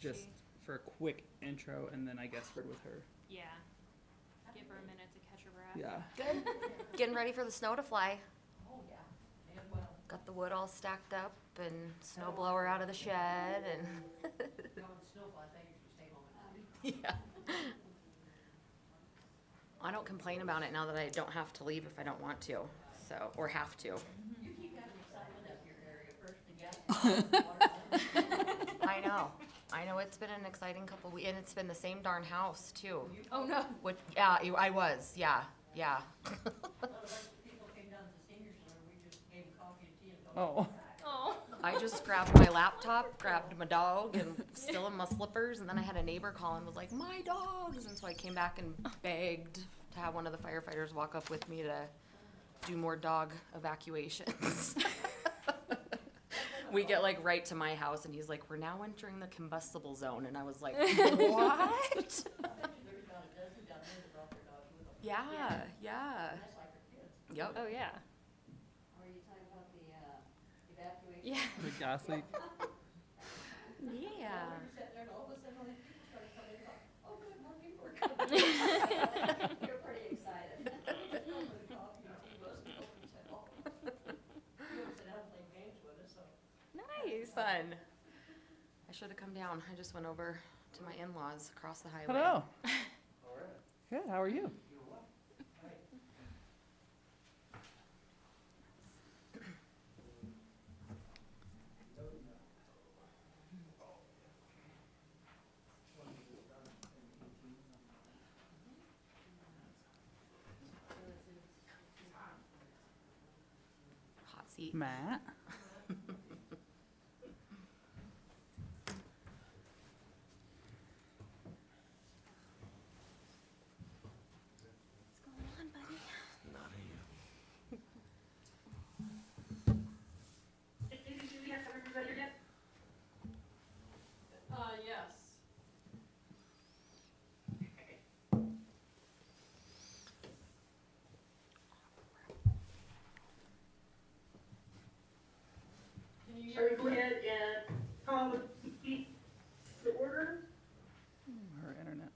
just for a quick intro, and then I guess we're with her. Yeah. Give her a minute to catch her breath. Yeah. Good. Getting ready for the snow to fly. Oh, yeah, and well, Got the wood all stacked up and snow blower out of the shed and. going to snowfall, I think you should stay home at night. Yeah. I don't complain about it now that I don't have to leave if I don't want to, so, or have to. You keep having excitement up your area first to get. I know, it's been an exciting couple weeks, and it's been the same darn house too. Oh, no. Which, yeah, I was, yeah. A bunch of people came down to the senior center, we just gave them coffee and tea and Oh. told them to Oh. I just grabbed my laptop, grabbed my dog, and still in my slippers, and then I had a neighbor call and was like, my dogs, and so I came back and begged to have one of the firefighters walk up with me to do more dog evacuations. We get like right to my house, and he's like, we're now entering the combustible zone, and I was like, what? there's about a dozen down there that brought their dogs with them. Yeah. That's like their kids. Yep. Oh, yeah. Are you talking about the, evacuation? Yeah. The gas leak. Yeah. We were sitting there and all of a sudden, all these people started coming in, oh, good, more people are coming. You're pretty excited. The coffee and tea wasn't open, so, oh. You ever sit down and play games with us, so. Nice. Fun. I should have come down. I just went over to my in-laws across the highway. Hello. Good. How are you? Hot seat. Matt. What's going on, buddy? Yes. Can you Shall we go ahead and call the meeting to order? Her internet.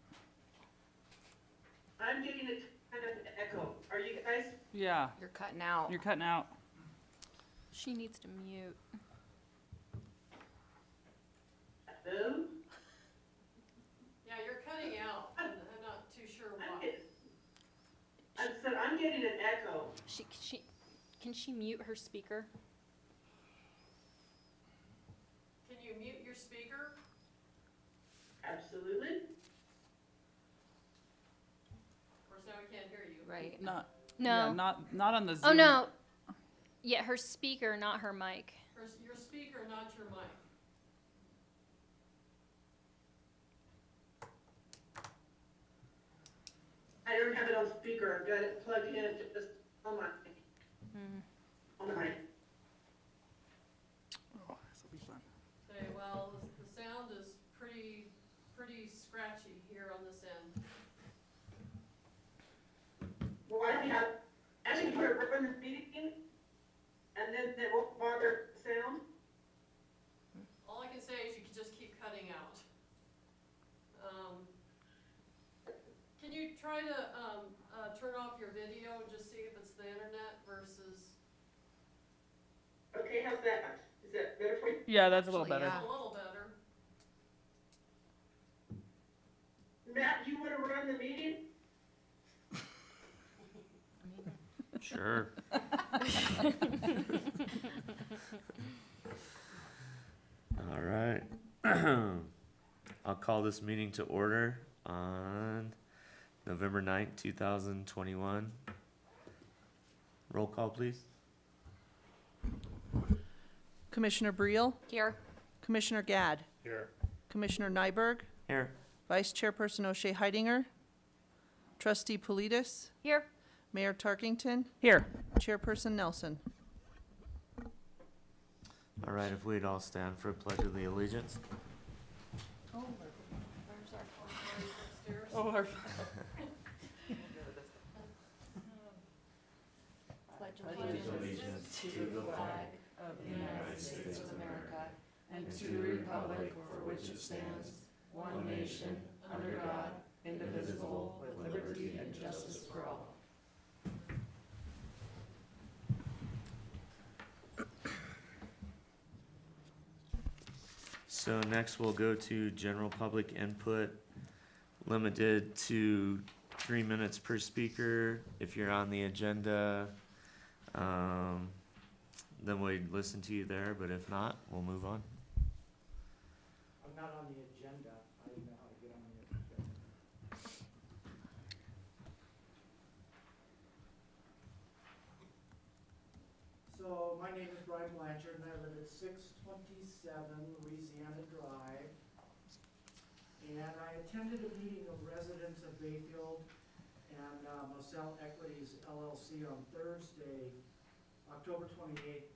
I'm getting a kind of echo. Are you guys? Yeah. You're cutting out. You're cutting out. She needs to mute. Hello? Yeah, you're cutting out, and I'm not too sure why. I'm getting an echo. Can she mute her speaker? Can you mute your speaker? Absolutely. Of course, now we can't hear you. Right. Not. No. Yeah, not on the Zoom. Oh, no. Yeah, her speaker, not her mic. Your speaker, not your mic. I don't have it on speaker. I've got it plugged in just on my, on my. Oh, this will be fun. Okay, well, the sound is pretty scratchy here on this end. Well, I have, actually put it in the meeting, and then it won't bother sound. All I can say is you can just keep cutting out. Can you try to, turn off your video and just see if it's the internet versus? Okay, how's that? Is that better for you? Yeah, that's a little Actually, better. yeah. A little better. Matt, you want to run the meeting? Sure. All right. I'll call this meeting to order on November 9th, 2021. Roll call, please. Commissioner Briel, Here. Commissioner Gadd, Here. Commissioner Nyberg, Here. Vice Chairperson O'Shea Heidinger, Trustee Politis, Here. Mayor Tarkington, Here. Chairperson Nelson. All right, if we'd all stand for a pledge of the allegiance. Oh, where's our Upstairs. Oh, our. pledge allegiance to the flag of the United States of America and to the republic for which which it stands, one nation, under God, indivisible, with liberty and justice for all. So next we'll go to general public input, limited to 3 minutes per speaker. If you're on the agenda, then we'd listen to you there, but if not, we'll move on. I'm not on the agenda. I don't know how to get on the agenda. So, my name is Brian Blanchard, and I live at 627 Louisiana Drive. And I attended a meeting of residents of Bayfield and Moselle Equities LLC on Thursday, October 28th,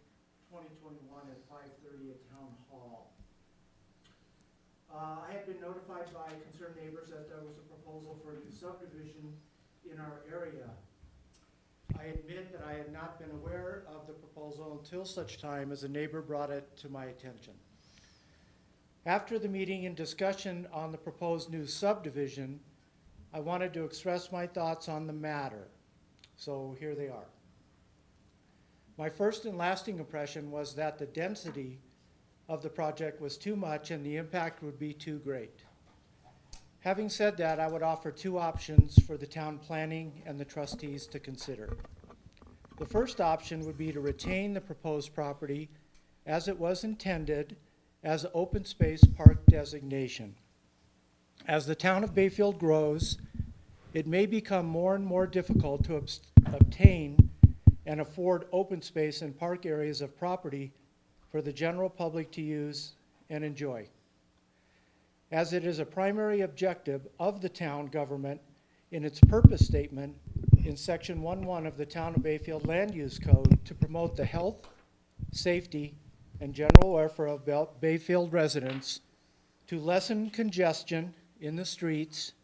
2021 at 5:30 at Town Hall. I had been notified by concerned neighbors that there was a proposal for a new subdivision in our area. I admit that I had not been aware of the proposal until such time as a neighbor brought it to my attention. After the meeting and discussion on the proposed new subdivision, I wanted to express my thoughts on the matter. So here they are. My first and lasting impression was that the density of the project was too much and the impact would be too great. Having said that, I would offer two options for the town planning and the trustees to consider. The first option would be to retain the proposed property as it was intended as an open space park designation. As the town of Bayfield grows, it may become more and more difficult to obtain and afford open space and park areas of property for the general public to use and enjoy. As it is a primary objective of the town government in its purpose statement in section 1.1 of the Town of Bayfield Land Use Code to promote the health, safety, and general welfare of Bayfield residents, to lessen congestion in the streets,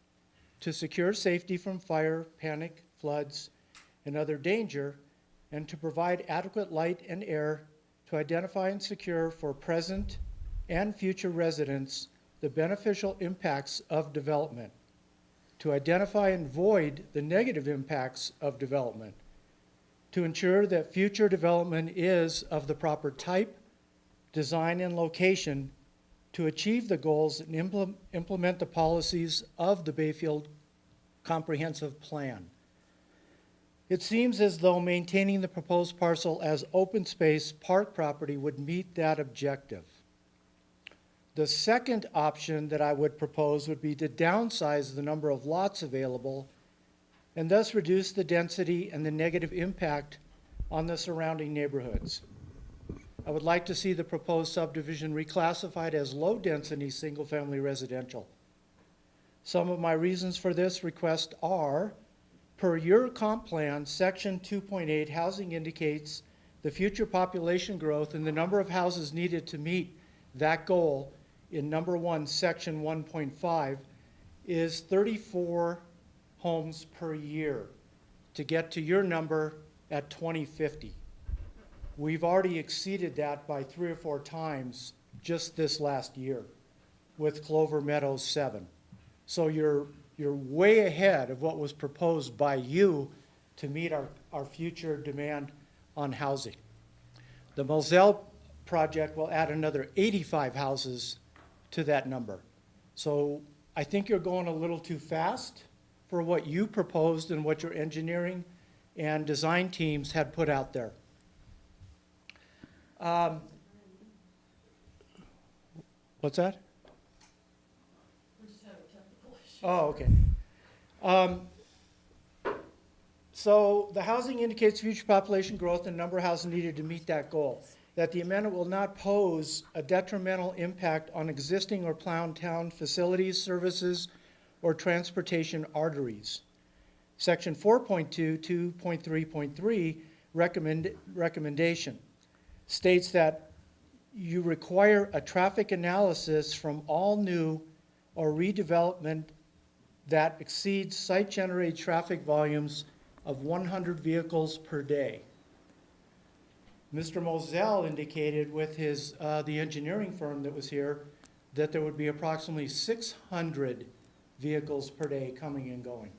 to secure safety from fire, panic, floods, and other danger, and to provide adequate light and air to identify and secure for present and future residents the beneficial impacts of development, to identify and void the negative impacts of development, to ensure that future development is of the proper type, design, and location to achieve the goals and implement the policies of the Bayfield Comprehensive Plan. It seems as though maintaining the proposed parcel as open space park property would meet that objective. The second option that I would propose would be to downsize the number of lots available and thus reduce the density and the negative impact on the surrounding neighborhoods. I would like to see the proposed subdivision reclassified as low-density single-family residential. Some of my reasons for this request are: per your comp plan, section 2.8, housing indicates the future population growth and the number of houses needed to meet that goal in number 1, section 1.5, is 34 homes per year to get to your number at 2050. We've already exceeded that by 3 or 4 times just this last year with Clover Meadows 7. So you're way ahead of what was proposed by you to meet our future demand on housing. The Moselle project will add another 85 houses to that number. So I think you're going a little too fast for what you proposed and what your engineering and design teams had put out there. What's that? We just had a technical issue. Oh, okay. So the housing indicates future population growth and number of houses needed to meet that goal. That the amendment will not pose a detrimental impact on existing or planned town facilities, services, or transportation arteries. Section 4.2, 2.3.3 recommendation states that you require a traffic analysis from all new or redevelopment that exceeds site-generated traffic volumes of 100 vehicles per day. Mr. Moselle indicated with his the engineering firm that was here that there would be approximately 600 vehicles per day coming and going.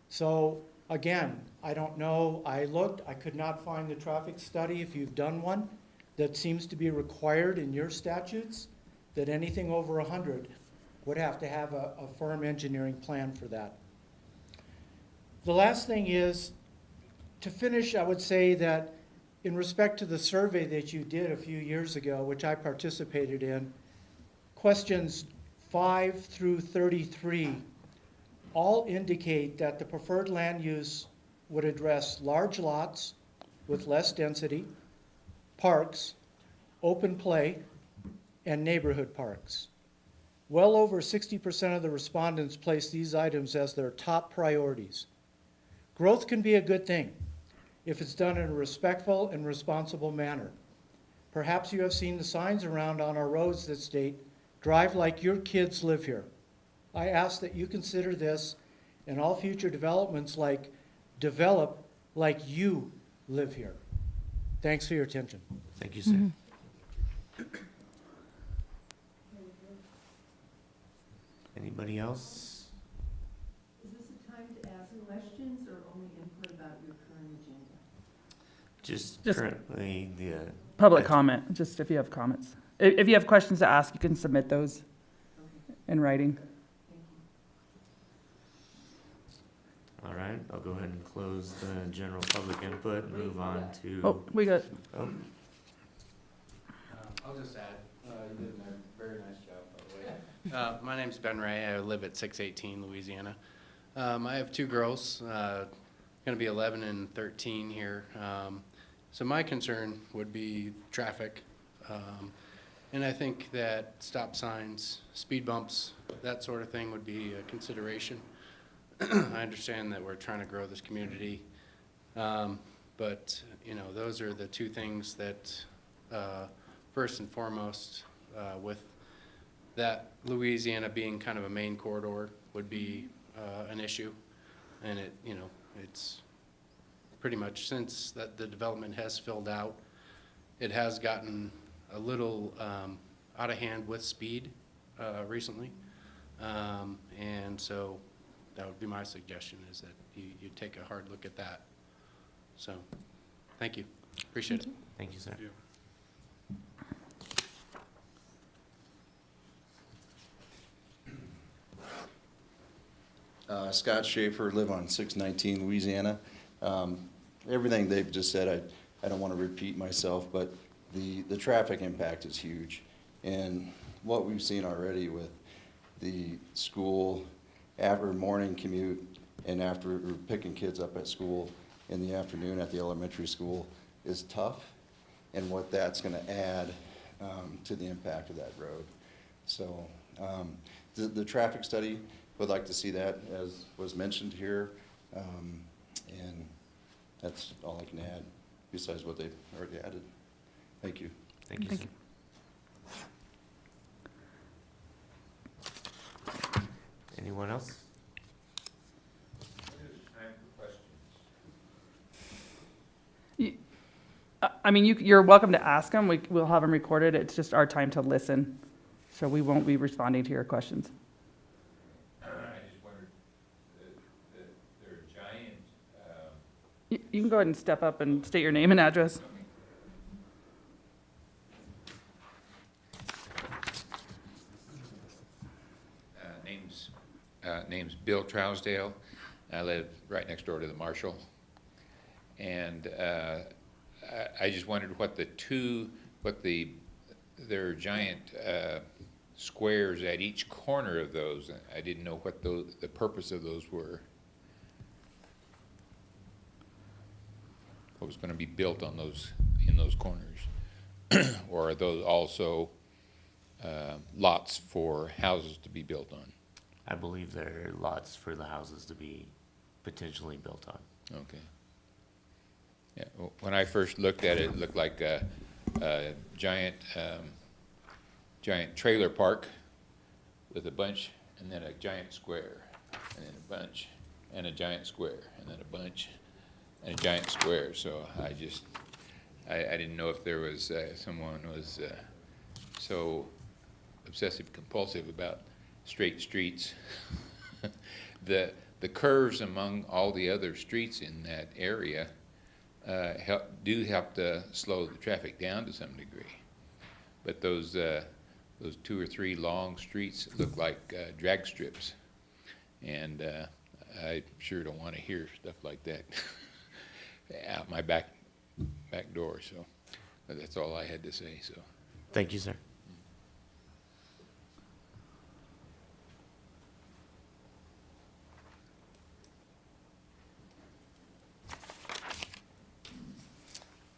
So again, I don't know, I looked, I could not find the traffic study, if you've done one, that seems to be required in your statutes, that anything over 100 would have to have a firm engineering plan for that. The last thing is, to finish, I would say that in respect to the survey that you did a few years ago, which I participated in, questions 5 through 33 all indicate that the preferred land use would address large lots with less density, parks, open play, and neighborhood parks. Well over 60% of the respondents placed these items as their top priorities. Growth can be a good thing if it's done in a respectful and responsible manner. Perhaps you have seen the signs around on our roads that state, "Drive like your kids live here." I ask that you consider this and all future developments like, "Develop like you live here." Thanks for your attention. Thank you, sir. Anybody else? Is this a time to ask questions or only input about your current agenda? Just Just- currently the, Public comment, just if you have comments. If you have questions to ask, you can submit those in writing. Thank you. all right, I'll go ahead and close the general public input and move on to. Oh, we got, Oh, I'll just add, you did a very nice job, by the way. My name's Ben Ray, I live at 618 Louisiana. I have two girls, gonna be 11 and 13 here. So my concern would be traffic. And I think that stop signs, speed bumps, that sort of thing would be a consideration. I understand that we're trying to grow this community. But, you know, those are the two things that, first and foremost, with that Louisiana being kind of a main corridor would be an issue. And it, you know, it's pretty much since that the development has filled out, it has gotten a little out of hand with speed recently. And so that would be my suggestion, is that you take a hard look at that. So, thank you. Appreciate it. thank you, sir. Scott Schaefer, live on 619 Louisiana. Everything they've just said, I don't want to repeat myself, but the traffic impact is huge. And what we've seen already with the school after morning commute and after picking kids up at school in the afternoon at the elementary school is tough, and what that's going to add to the impact of that road. So the traffic study, would like to see that, as was mentioned here, and that's all I can add besides what they've already added. Thank you. Thank you, Thank sir. Anyone else? I mean, you're welcome to ask them. We'll have them recorded. It's just our time to listen. So we won't be responding to your questions. I just wondered, they're giant, You can go ahead and step up and state your name and address. name's Bill Trousdale. I live right next door to the Marshall. And I just wondered what there are giant squares at each corner of those. I didn't know what the purpose of those were. What was going to be built on those, in those corners? Or are those also lots for houses to be built on? I believe there are lots for the houses to be potentially built on. Okay. Yeah, when I first looked at it, it looked like a giant trailer park with a bunch, and then a giant square, and then a bunch, and a giant square, and then a bunch, and a giant square. So I I didn't know if there was someone was so obsessive compulsive about straight streets. The curves among all the other streets in that area help to slow the traffic down to some degree. But those 2 or 3 long streets look like drag strips, and I sure don't want to hear stuff like that out my back door. So that's all I had to say. So Thank you, sir.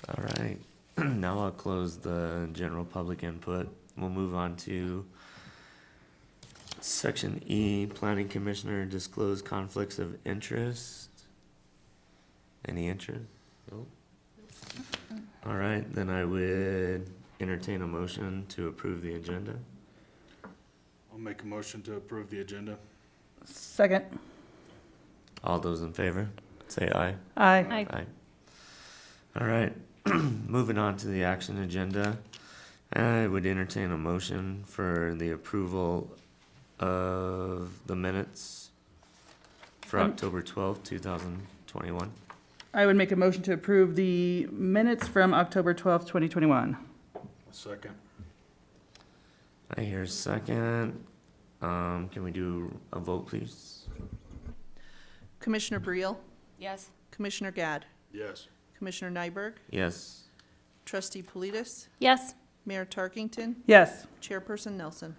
All right, now I'll close the general public input. We'll move on to Section E, Planning Commissioner disclose conflicts of interest. Any interest? No? All right, then I would entertain a motion to approve the agenda. I'll make a motion to approve the agenda. Second. All those in favor, say aye. Aye. Aye. All right, moving on to the action agenda. I would entertain a motion for the approval of the minutes for October 12th, 2021. I would make a motion to approve the minutes from October 12th, 2021. Second. I hear a second. Can we do a vote, please? Commissioner Briel, Yes. Commissioner Gad, Yes. Commissioner Nyberg, Yes. Trustee Politis, Yes. Mayor Tarkington, Yes. Chairperson Nelson.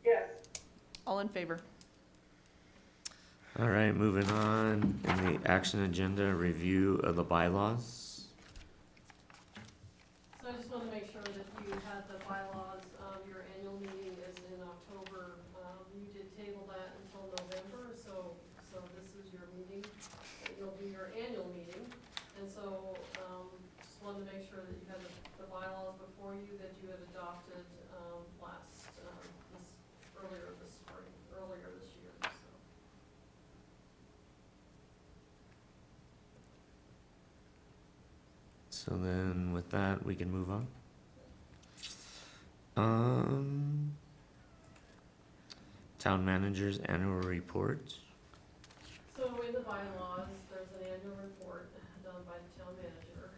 Yes. All in favor? All right, moving on. In the action agenda, review of the bylaws. So I just want to make sure that you had the bylaws, your annual meeting is in October. You did table that until November, so this is your meeting. You'll do your annual meeting. And so, just wanted to make sure that you had the bylaws before you that you had adopted, earlier this year, so. So then with that, we can move on. Town manager's annual report. So in the bylaws, there's an annual report done by the town manager.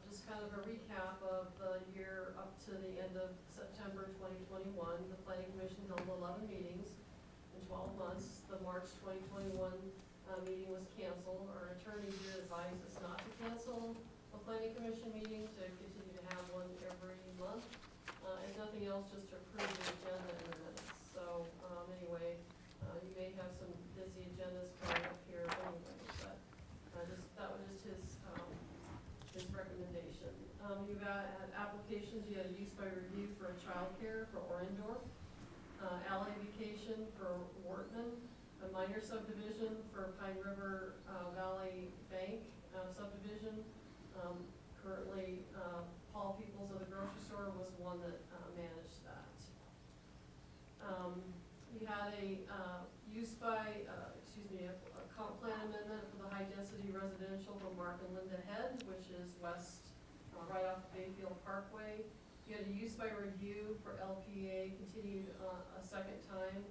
Just kind of a recap of the year up to the end of September 2021. The planning commission held 11 meetings in 12 months. The March 2021 meeting was canceled. Our attorney did advise us not to cancel a planning commission meeting, to continue to have one every month. If nothing else, just to approve the agenda in the minutes. So anyway, you may have some busy agendas coming up here anyway, but that was just his recommendation. You had applications. You had a use by review for a childcare for Orendorff, alley vacation for Wortman, a minor subdivision for Pine River Valley Bank subdivision. Currently, Paul Peoples of the grocery store was one that managed that. You had a a comp plan amendment for the high-density residential for Mark and Linda Head, which is west, right off Bayfield Parkway. You had a use by review for LPA, continued a second time.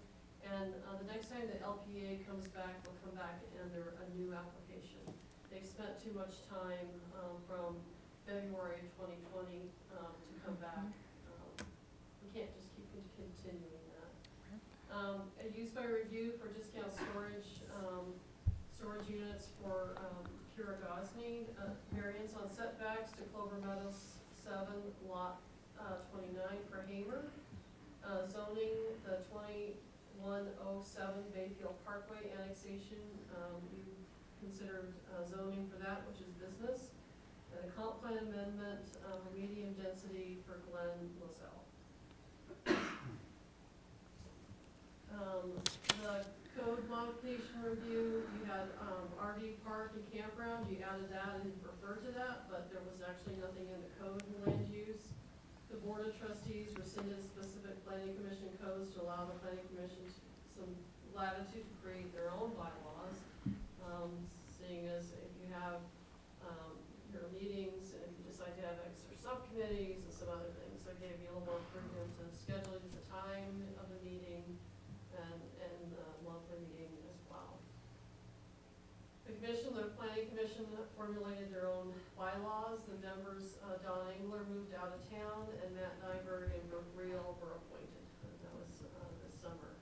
And the next time the LPA comes back, they'll come back and they're a new application. They've spent too much time from February 2020 to come back. We can't just keep continuing that. A use by review for discount storage units for Puragosny, variance on setbacks to Clover Meadows 7, lot 29 for Hamer. Zoning, the 2107 Bayfield Parkway annexation, you considered zoning for that, which is business. And a comp plan amendment, medium density for Glen Moselle. The code modification review, you had RV park and campground, you added that and referred to that, but there was actually nothing in the code in land use. The board of trustees rescinded specific planning commission codes to allow the planning commission some latitude to create their own bylaws. Seeing as if you have your meetings and if you decide to have extra subcommittees and some other things. So if gave me a little more freedom to schedule the time of the meeting and the monthly meeting as well. The planning commission formulated their own bylaws. The members, Don Engler moved out of town, and Matt Nyberg and Brooke Reel were appointed. And that was this summer.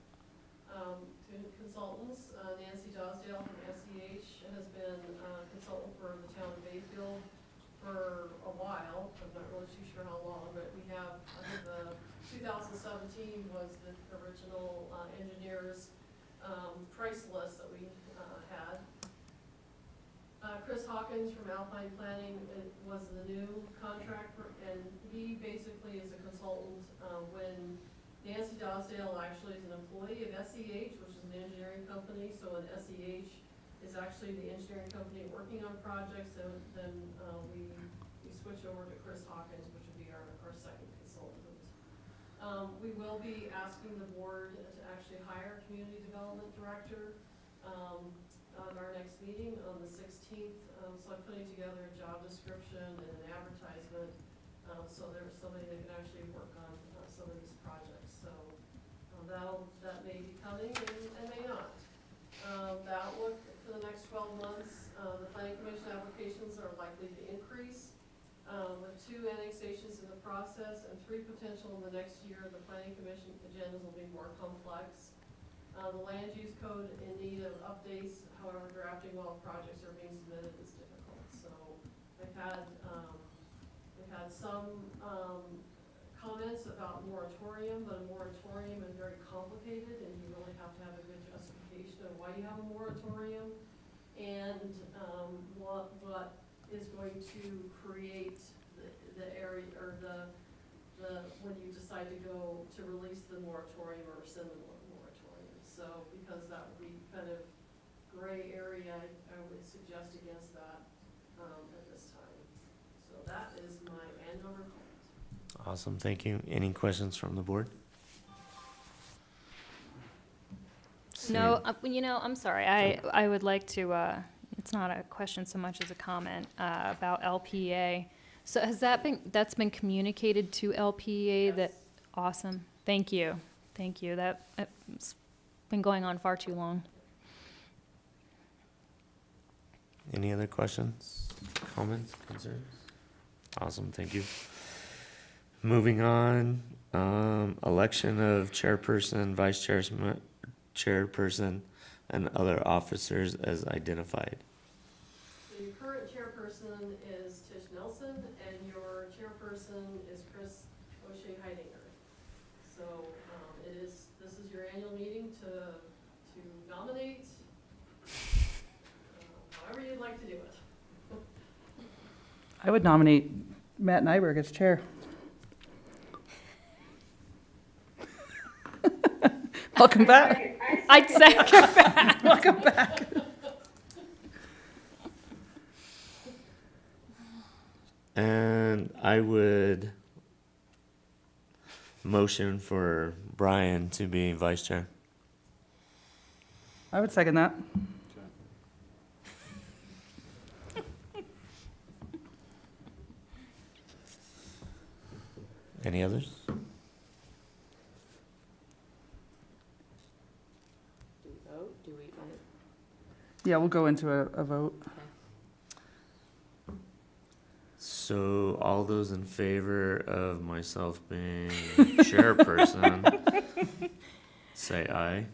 Consultants, Nancy Dosdale from SEH has been consultant for the town of Bayfield for a while. I'm not really too sure how long, but we have, I think the 2017 was the original engineers price list that we had. Chris Hawkins from Alpine Planning was the new contractor, and he basically is a consultant when Nancy Dosdale actually is an employee of SEH, which is an engineering company, so an SEH is actually the engineering company working on projects, and then we switch over to Chris Hawkins, which would be our second consultant. We will be asking the board to actually hire a community development director on our next meeting on the 16th. So I'm putting together a job description and an advertisement, so there's somebody that can actually work on some of these projects. So that may be coming and may not. The outlook for the next 12 months, the planning commission applications are likely to increase. With 2 annexations in the process and 3 potential in the next year, the planning commission agendas will be more complex. The land use code in need of updates, however, drafting while projects are being submitted is difficult. So we've had some comments about moratorium, but a moratorium is very complicated, and you really have to have a good justification of why you have a moratorium and what is going to create the area or the when you decide to go to release the moratorium or rescind the moratorium. So because that would be kind of gray area, I would suggest against that at this time. So that is my end of report. Awesome, thank you. Any questions from the board? No, I'm sorry. I would like to, it's not a question so much as a comment about LPA. So that's been communicated to LPA? Yes. That, awesome. Thank you. Thank you. That's been going on far too long. Any other questions, comments, concerns? Awesome, thank you. Moving on, election of chairperson, vice chairperson, and other officers as identified. So your current chairperson is Tish Nelson, and your chairperson is Chris O'Shea Heidinger. So this is your annual meeting to nominate, however you'd like to do it. I would nominate Matt Nyberg as chair. Welcome back. I'd second that. Welcome back. And I would motion for Brian to be vice chair. I would second that. Any others? Do we vote? Do we vote? Yeah, we'll go into a vote. Okay. So all those in favor of myself being chairperson, say aye.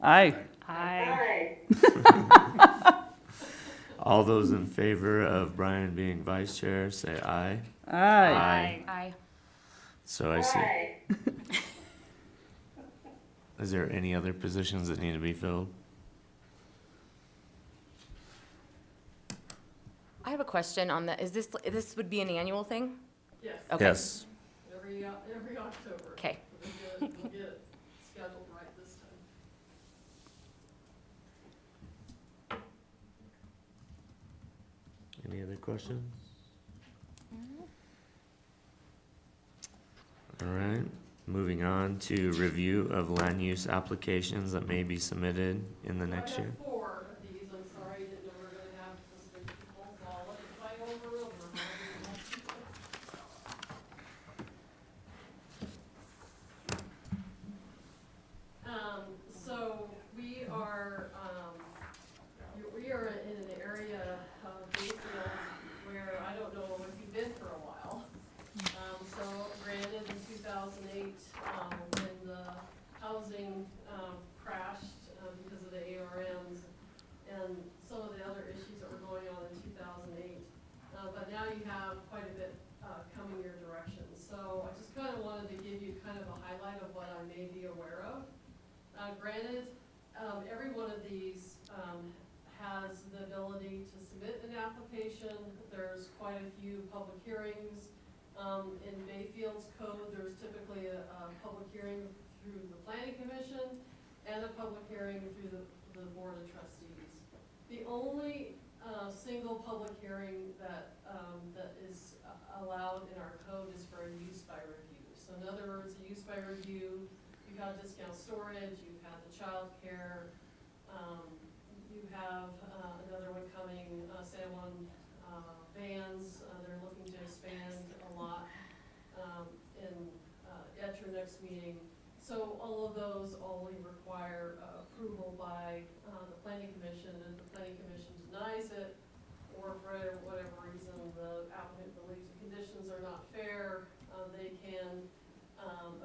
Aye. Aye. All those in favor of Brian being vice chair, say aye. Aye. Aye. So I see. Is there any other positions that need to be filled? I have a question on that. Is this would be an annual thing? Yes. Okay. Yes. Every October. Okay. We'll get it scheduled right this time. Any other questions? All right, moving on to review of land use applications that may be submitted in the next year. I have 4 of these. I'm sorry, didn't know we were gonna have this many people, so I'll let you fight over them. when the housing, crashed, because of the ARMs and some of the other issues that were going on in 2008. But now you have quite a bit, coming your direction. So I just kind of wanted to give you kind of a highlight of what I may be aware of. Granted, every one of these, has the ability to submit an application. There's quite a few public hearings. In Bayfield's code, there's typically a public hearing through the planning commission and a public hearing through the board of trustees. The only single public hearing that is allowed in our code is for a use by review. So in other words, a use by review, you've had discount storage, you've had the child care, you have another one coming, San Juan vans, they're looking to expand a lot at your next meeting. So all of those only require approval by the planning commission, and if the planning commission denies it, or for whatever reason the applicant believes the conditions are not fair, they can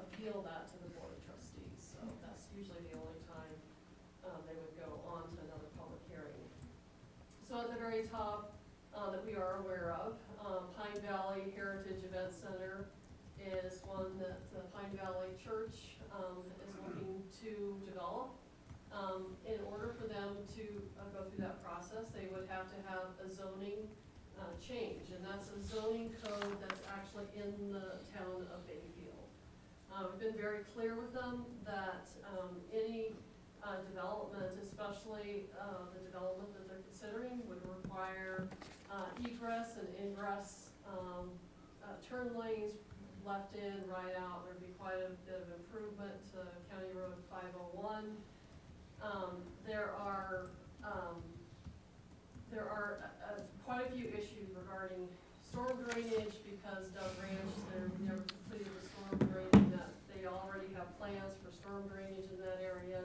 appeal that to the board of trustees. So that's usually the only time they would go on to another public hearing. So at the very top that we are aware of, Pine Valley Heritage Event Center is one that the Pine Valley Church is looking to develop. In order for them to go through that process, they would have to have a zoning change, and that's a zoning code that's actually in the town of Bayfield. We've been very clear with them that any development, especially the development that they're considering, would require egress and ingress, turn lanes, left in, right out. There'd be quite a bit of improvement to County Road 501. There are quite a few issues regarding storm drainage, because Dove Ranch, they're never completed the storm drainage. That they already have plans for storm drainage in that area.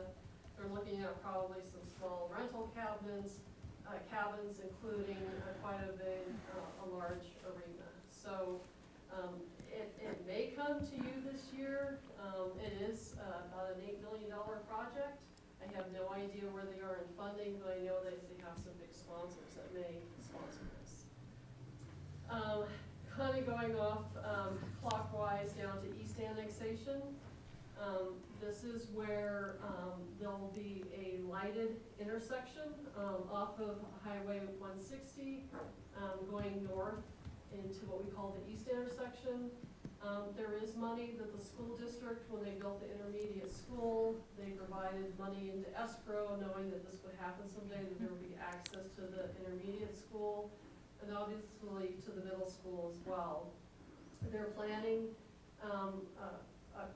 They're looking at probably some small rental cabins, including quite a big, a large arena. So it may come to you this year. It is about an $8 million project. I have no idea where they are in funding, but I know that they have some big sponsors that may sponsor this. Kind of going off clockwise down to East Annexation. This is where there will be a lighted intersection off of Highway 160 going north into what we call the East Intersection. There is money that the school district, when they built the intermediate school, they provided money into escrow, knowing that this would happen someday, that there would be access to the intermediate school, and obviously to the middle school as well. They're planning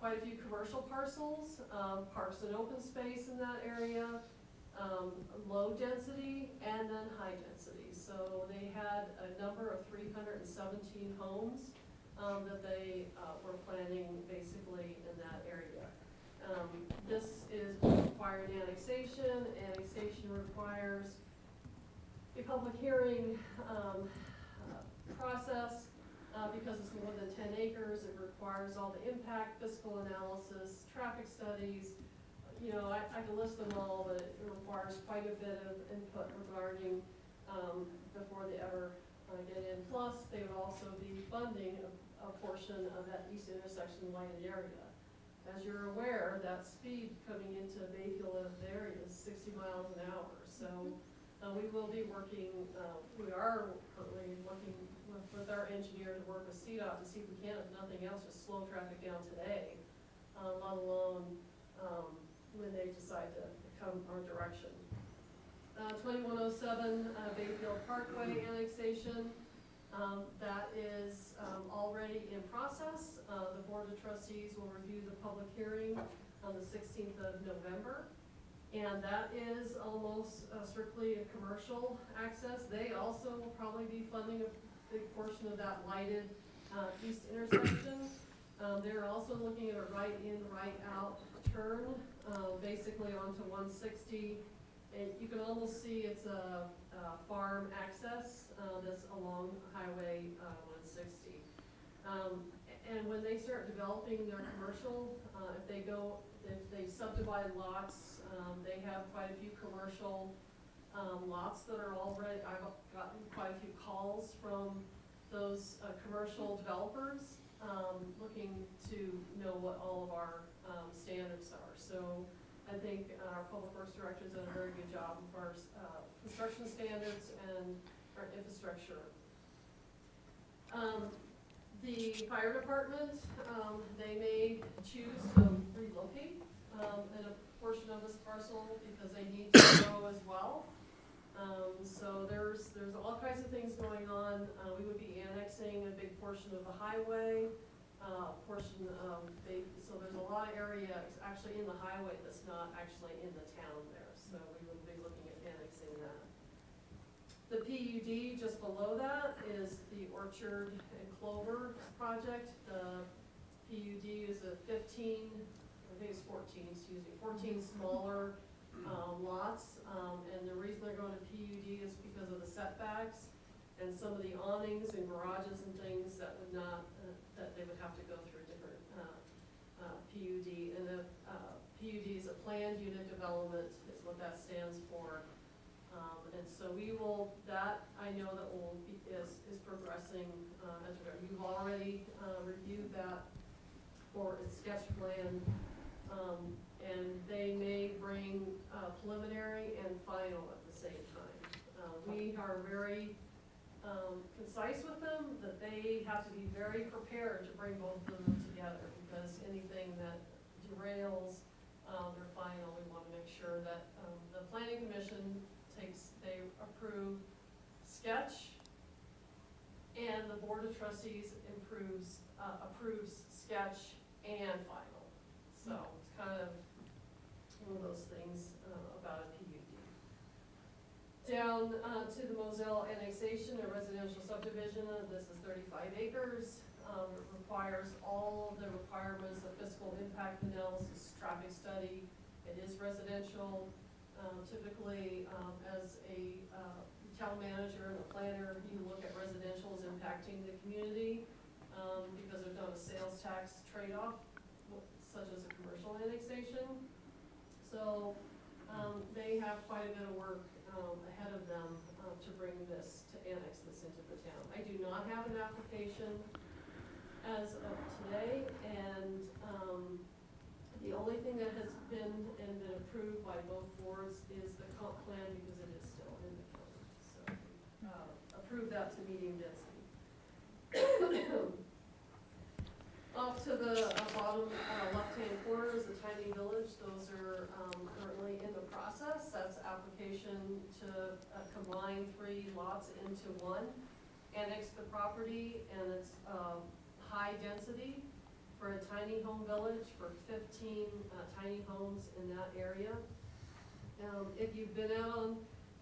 quite a few commercial parcels, parks and open space in that area, low density and then high density. So they had a number of 317 homes that they were planning basically in that area. This is required annexation. Annexation requires a public hearing process. Because it's more than 10 acres, it requires all the impact, fiscal analysis, traffic studies. You know, I can list them all, but it requires quite a bit of input regarding before they ever get in. Plus, they would also be funding a portion of that east intersection lighted area. As you're aware, that speed coming into Bayfield area is 60 miles an hour. So we will be working, we are currently working with our engineer to work with CDOT to see if we can, if nothing else, just slow traffic down today, let alone when they decide to come our direction. 2107 Bayfield Parkway annexation, that is already in process. The Board of Trustees will review the public hearing on the 16th of November. And that is almost strictly a commercial access. They also will probably be funding a big portion of that lighted east intersection. They're also looking at a right in, right out turn, basically onto 160. And you can almost see it's a farm access that's along Highway 160. And when they start developing their commercial, if they subdivide lots, they have quite a few commercial lots that are already, I've gotten quite a few calls from those commercial developers looking to know what all of our standards are. So I think our Public Works Director's done a very good job of our construction standards and our infrastructure. The fire department, they may choose to relocate in a portion of this parcel because they need to grow as well. So there's all kinds of things going on. We would be annexing a big portion of the highway, so there's a lot of area actually in the highway that's not actually in the town there. So we would be looking at annexing that. The PUD just below that is the Orchard and Clover project. The PUD is a 14 smaller lots. And the reason they're going to PUD is because of the setbacks and some of the awnings and garages and things that would not, that they would have to go through a different PUD. And the PUD is a planned unit development is what that stands for. And so we will, that I know that is progressing as you've already reviewed that for its sketch plan. And they may bring preliminary and final at the same time. We are very concise with them that they have to be very prepared to bring both of them together, because anything that derails their final, we want to make sure that the Planning Commission they approve sketch, and the Board of Trustees approves sketch and final. So it's kind of one of those things about a PUD. Down to the Moselle annexation, a residential subdivision. This is 35 acres. It requires all the requirements of fiscal impact analysis, traffic study. It is residential. Typically, as a town manager and a planner, you look at residential as impacting the community because there's not a sales tax trade-off, such as a commercial annexation. So they have quite a bit of work ahead of them to bring this, to annex this into the town. I do not have an application as of today, and the only thing that has been approved by both boards is the comp plan, because it is still in the county. So approve that to medium density. Off to the bottom left-hand corner is the tiny village. Those are currently in the process. That's application to combine 3 lots into one, annex the property, and it's high density for a tiny home village for 15 tiny homes in that area. If you've been out on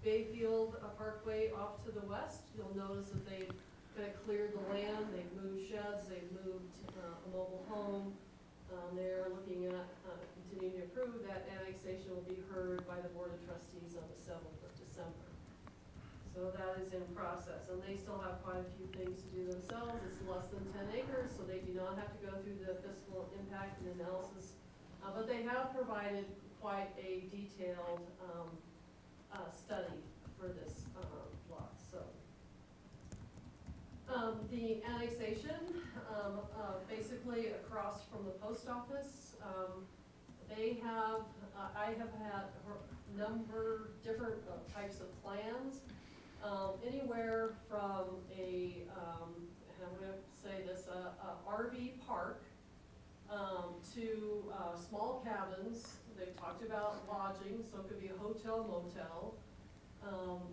Bayfield Parkway off to the west, you'll notice that they've kind of cleared the land. They've moved sheds, they've moved a mobile home. They're looking at continuing to approve. That annexation will be heard by the Board of Trustees on the 7th of December. So that is in process, and they still have quite a few things to do themselves. It's less than 10 acres, so they do not have to go through the fiscal impact and analysis. But they have provided quite a detailed study for this lot. So the annexation, basically across from the post office, they have, I have had a number different types of plans. Anywhere from and I'm going to say this, a RV park to small cabins. They've talked about lodging, so it could be a hotel, motel.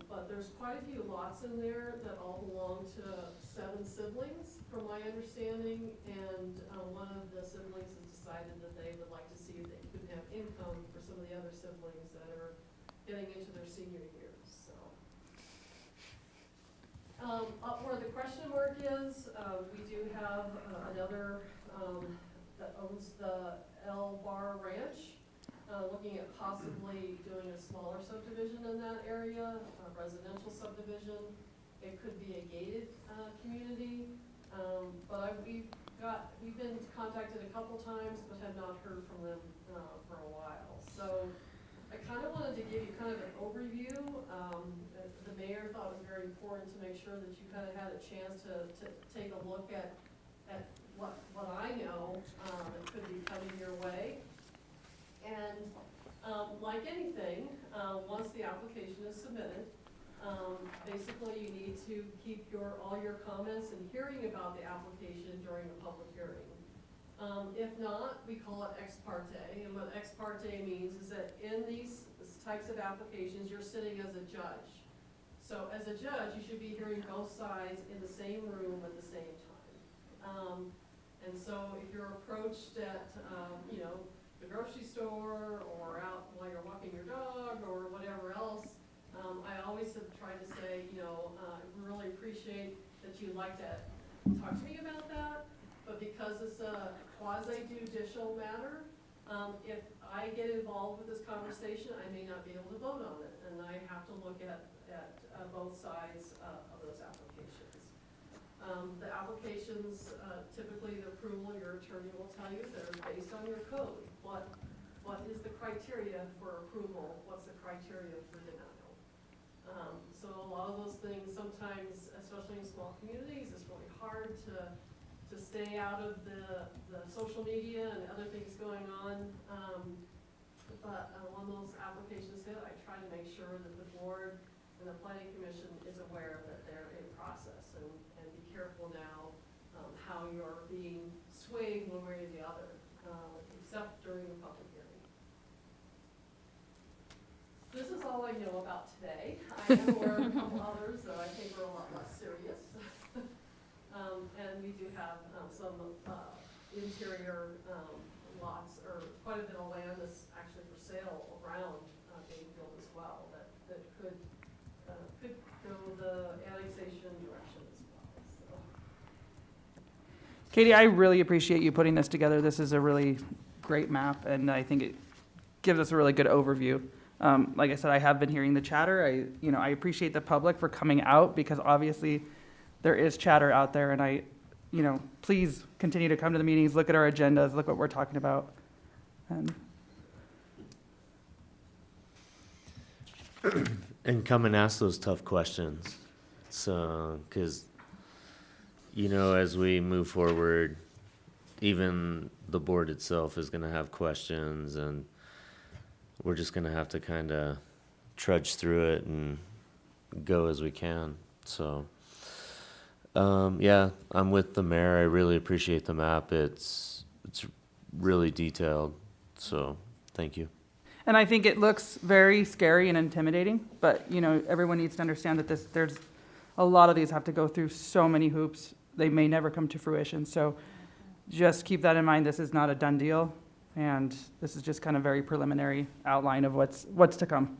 But there's quite a few lots in there that all belong to 7 siblings, from my understanding. And one of the siblings has decided that they would like to see if they could have income for some of the other siblings that are getting into their senior years. So. Up where the question mark is, we do have another that owns the L Bar Ranch, looking at possibly doing a smaller subdivision in that area, a residential subdivision. It could be a gated community, but we've we've been contacted a couple times, but have not heard from them, for a while. So I kind of wanted to give you kind of an overview. The mayor thought it was very important to make sure that you kind of had a chance to take a look at what I know, that could be coming your way. And, like anything, once the application is submitted, basically you need to keep all your comments and hearing about the application during the public hearing. If not, we call it ex parte, and what ex parte means is that in these types of applications, you're sitting as a judge. So as a judge, you should be hearing both sides in the same room at the same time. And so if you're approached at, the grocery store or out while you're walking your dog or whatever else, I always have tried to say, I really appreciate that you'd like to talk to me about that, but because it's a quasi-judicial matter, if I get involved with this conversation, I may not be able to vote on it, and I have to look at both sides of those applications. The applications, typically the approval, your attorney will tell you, they're based on your code. What is the criteria for approval? What's the criteria for denial? So a lot of those things, sometimes, especially in small communities, it's really hard to stay out of the social media and other things going on. But when those applications hit, I try to make sure that the board and the planning commission is aware that they're in process, and be careful now how you're being swayed one way or the other, except during the public hearing. This is all I know about today. I am aware of a couple others that I think are a lot less serious. And we do have some interior lots, or quite a bit of land that's actually for sale around Bayfield as well, that could go the annexation direction as well. So. Katie, I really appreciate you putting this together. This is a really great map, and I think it gives us a really good overview. Like I said, I have been hearing the chatter. I appreciate the public for coming out, because obviously there is chatter out there, and please continue to come to the meetings, look at our agendas, look what we're talking about. And come and ask those tough questions. So, because, as we move forward, even the board itself is going to have questions, and we're just going to have to kind of trudge through it and go as we can. So, yeah, I'm with the mayor. I really appreciate the map. It's really detailed. So, thank you. And I think it looks very scary and intimidating, but, everyone needs to understand that there's a lot of these have to go through so many hoops. They may never come to fruition. So just keep that in mind. This is not a done deal, and this is just kind of very preliminary outline of what's to come.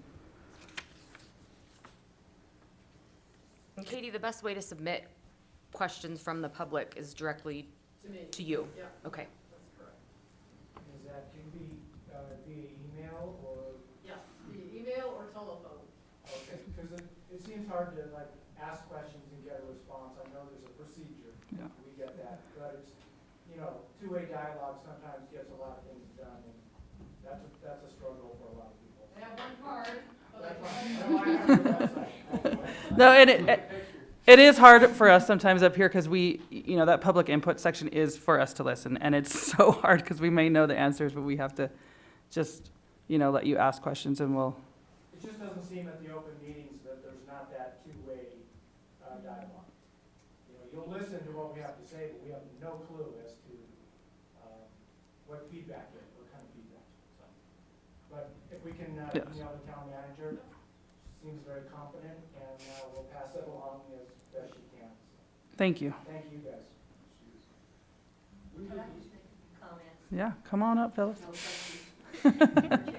And Katie, the best way to submit questions from the public is directly To me. to you? Yeah. Okay. That's correct. Is that can be via email or? Yes, via email or telephone. Okay, because it seems hard to ask questions and get a response. I know there's a procedure. Yeah. We get that, but it's, two-way dialogue sometimes gets a lot of things done, and that's a struggle for a lot of people. I have one card, but That's I why I have the website. No, and it is hard for us sometimes up here, because that public input section is for us to listen, and it's so hard because we may know the answers, but we have to just, let you ask questions, and we'll. It just doesn't seem at the open meetings that there's not that two-way dialogue. You'll listen to what we have to say, but we have no clue as to what feedback is, what kind of feedback. So, but if we can Yes. email the town manager, she seems very competent, and we'll pass it along as best she can. So, Thank you. thank you, guys. Can I just make a comment? Yeah, come on up, Phyllis. No, thank you.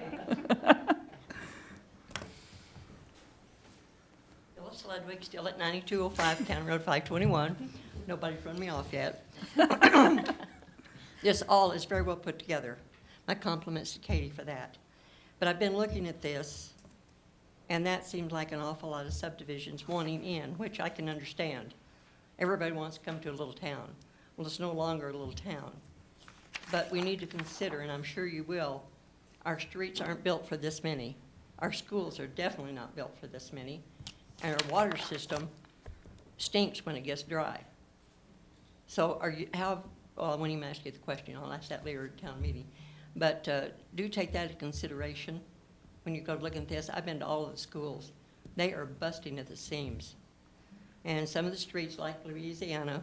Phyllis Ludwig, still at 9205 County Road 521. Nobody's run me off yet. This all is very well put together. My compliments to Katie for that. But I've been looking at this, and that seems like an awful lot of subdivisions wanting in, which I can understand. Everybody wants to come to a little town. well, it's no longer a little town. But we need to consider, and I'm sure you will, our streets aren't built for this many. Our schools are definitely not built for this many. And our water system stinks when it gets dry. So well, when you ask you the question, I'll ask that later at town meeting. But do take that into consideration when you go looking at this. I've been to all of the schools. They are busting at the seams. And some of the streets, like Louisiana,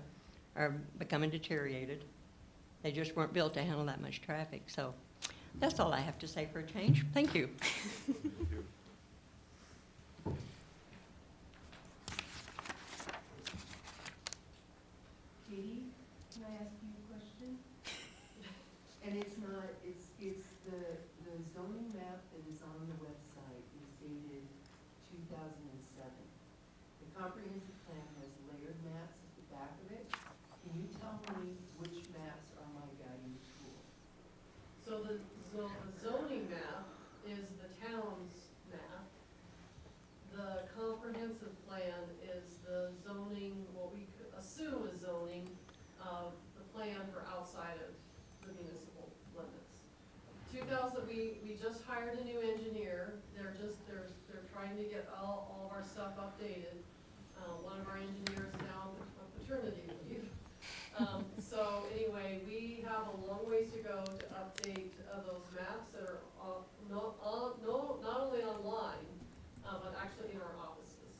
are becoming deteriorated. They just weren't built to handle that much traffic. So that's all I have to say for a change. Thank you. Katie, can I ask you a question? And it's not, it's the zoning map that is on the website is dated 2007. The comprehensive plan has layered maps at the back of it. Can you tell me which maps are my guiding tool? So the zoning map is the town's map. The comprehensive plan is the zoning, what we could assume is zoning, the plan for outside of the municipal limits. 2000, we just hired a new engineer. They're trying to get all of our stuff updated. One of our engineers now on paternity leave. So anyway, we have a long ways to go to update those maps that are not only online, but actually in our offices.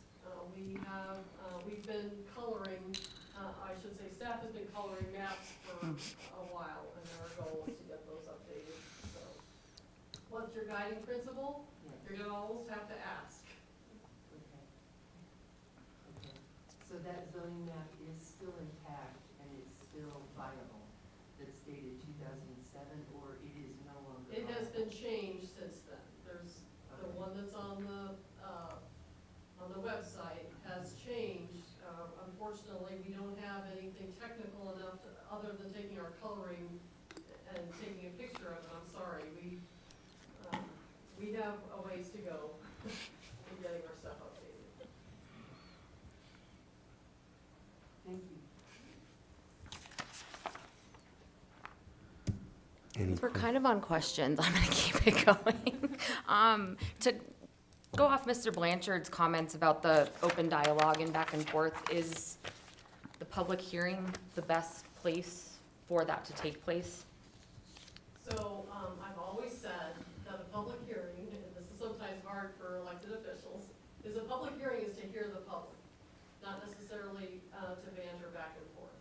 We've been coloring, I should say staff has been coloring maps for a while, and our goal is to get those updated. So what's your guiding principle? You're gonna almost have to ask. Okay. Okay. So that zoning map is still intact and it's still viable, that's dated 2007, or it is no longer It has viable? been changed since then. There's the one that's on the website has changed. Unfortunately, we don't have anything technical enough to, other than taking our coloring and taking a picture of it. I'm sorry, we have a ways to go in getting our stuff updated. Thank you. We're kind of on questions. I'm gonna keep it going. To go off Mr. Blanchard's comments about the open dialogue and back and forth, is the public hearing the best place for that to take place? So, I've always said that a public hearing, and this is sometimes hard for elected officials, is a public hearing is to hear the public, not necessarily to banter back and forth.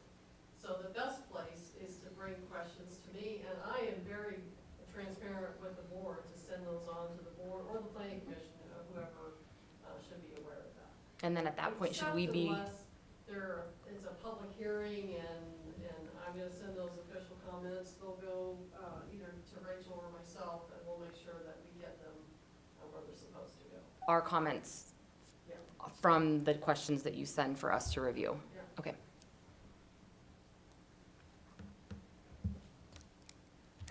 So the best place is to bring questions to me, and I am very transparent with the board to send those on to the board or the planning commission, whoever should be aware of that. And then at that point, should we be, Except unless it's a public hearing and I'm gonna send those official comments, they'll go either to Rachel or myself, and we'll make sure that we get them where they're supposed to go. our comments Yeah. from the questions that you send for us to review? Yeah. Okay.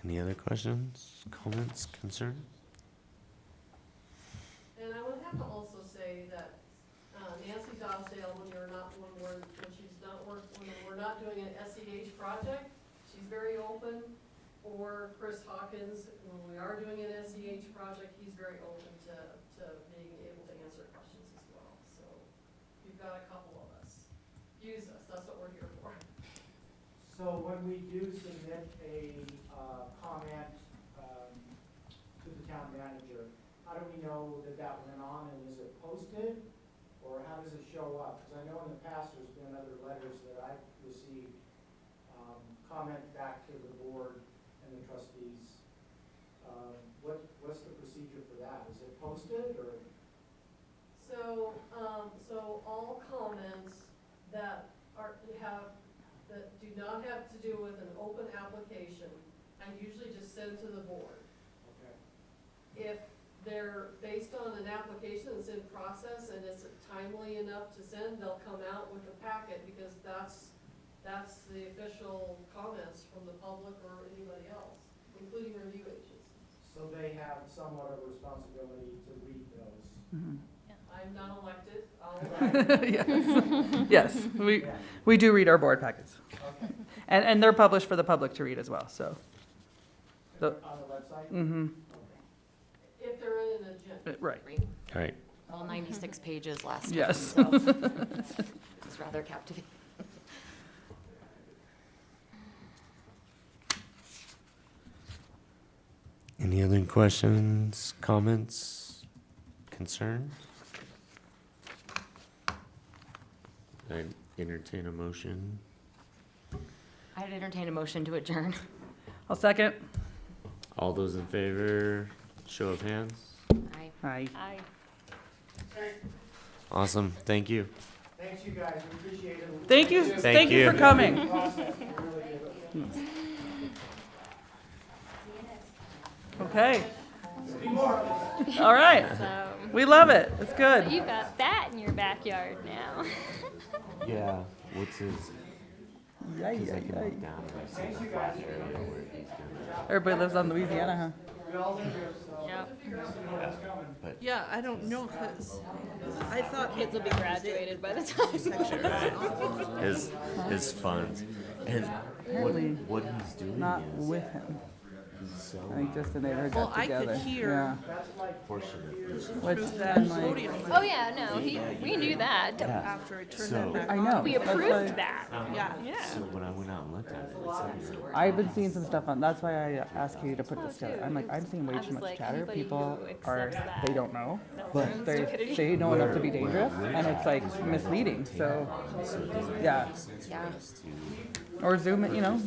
Any other questions, comments, concerns? And I would have to also say that Nancy Dosdale, when we're not doing an SEH project, she's very open. Or Chris Hawkins, when we are doing an SEH project, he's very open to being able to answer questions as well. So you've got a couple of us. Use us, that's what we're here for. So when we do submit a comment to the town manager, how do we know that that went on, and is it posted? Or how does it show up? Because I know in the past there's been other letters that I've received, comment back to the board and the trustees. What's the procedure for that? Is it posted, or? So, so all comments that do not have to do with an open application, I usually just send to the board. Okay. If they're based on an application that's in process and it's timely enough to send, they'll come out with a packet, because that's the official comments from the public or anybody else, including review agencies. So they have somewhat of a responsibility to read those. I'm not elected, Yes, yes, we do read our board packets. Okay. And they're published for the public to read as well, so. On the website? Mm-hmm, If they're in an agenda. right, All right, All 96 pages last time, yes. so it's rather captivating. any other questions, comments, concerns? I entertain a motion. I'd entertain a motion to adjourn. I'll second. All those in favor, show of hands. Aye. Aye. Aye. Awesome, thank you. Thanks, you guys, we appreciate it. Thank you, Thank thank you you. for coming. Process, we really do. Okay, Any more of this? all right. So, We love it. It's good. you've got that in your backyard now. Yeah, what's his? Yay, yay, yay. Down and I see the flat area where he's gonna. Everybody lives on Louisiana, We all live here, so. Yep. we know what's coming. Yeah, I don't know, because I thought Kids will be graduated by the time. His funds, and Apparently what he's doing not is with him. he's so I think just the neighborhood Well, got I could together. hear fortunate. Which through that then like, podium Oh, yeah, no, we knew that. after I turned So- that back I on. know. We That's why- approved that. Yeah. Yeah. So when I went out and looked at it, it said here. I've been seeing some stuff on, that's why I asked Katie to put Oh, this together. dude. I'm like, I'm seeing way I too was much like, chatter. anybody People who are, accepts they that, don't know. their own They, stupidity. they know enough to be dangerous, and it's like misleading, so, yeah. Yeah. Or Zoom it, you know.